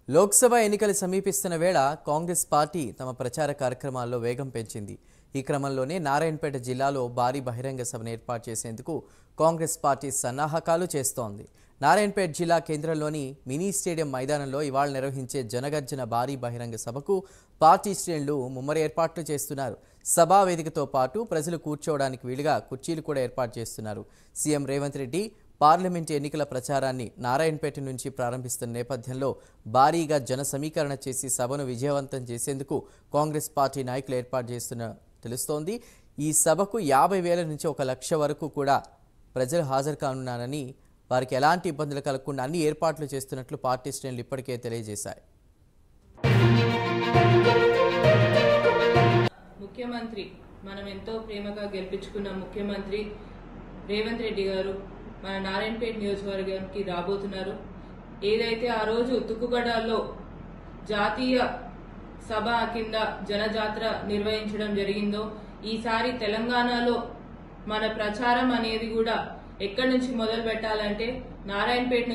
లోక్సభ ఎన్నికలు సమీపిస్తున్న వేళ కాంగ్రెస్ పార్టీ తమ ప్రచార కార్యక్రమాల్లో వేగం పెంచింది. ఈ క్రమంలోనే నారాయణపేట జిల్లాలో భారీ బహిరంగ సభను ఏర్పాటు చేసేందుకు కాంగ్రెస్ పార్టీ సన్నాహకాలు చేస్తోంది. నారాయణపేట జిల్లా కేంద్రంలోని మినీ స్టేడియం మైదానంలో ఇవాళ నిర్వహించే జనగర్జన భారీ బహిరంగ సభకు పార్టీ శ్రేణులు ముమ్మర ఏర్పాట్లు చేస్తున్నారు. సభా వేదికతో పాటు ప్రజలు కూర్చోవడానికి వీలుగా కుర్చీలు కూడా ఏర్పాటు చేస్తున్నారు. సీఎం రేవంత్ రెడ్డి పార్లమెంట్ ఎన్నికల ప్రచారాన్ని నారాయణపేట నుంచి ప్రారంభిస్తున్న నేపథ్యంలో భారీగా జన సమీకరణ చేసి సభను విజయవంతం చేసేందుకు కాంగ్రెస్ పార్టీ నాయకులు ఏర్పాటు చేస్తున్న తెలుస్తోంది. ఈ సభకు 50,000 నుంచి 1,00,000 వరకు కూడా ప్రజలు హాజరు కానున్నారని, వారికి ఎలాంటి ఇబ్బందులు కలగకుండా అన్ని ఏర్పాట్లు చేస్తున్నట్లు పార్టీ శ్రేణులు ఇప్పటికే తెలియజేశాయి. ముఖ్యమంత్రి మనం ఎంతో ప్రేమగా గెలిపించుకున్న ముఖ్యమంత్రి రేవంత్ రెడ్డి గారు మన నారాయణపేట నియోజకవర్గానికి రాబోతున్నారు. ఏదైతే ఆ రోజు తుక్కుగడలో జాతీయ సభ కింద జనజాతర నిర్వహించడం జరిగిందో, ఈసారి తెలంగాణలో మన ప్రచారం అనేది కూడా ఎక్కడి నుంచి మొదలు పెట్టాలంటే నారాయణపేట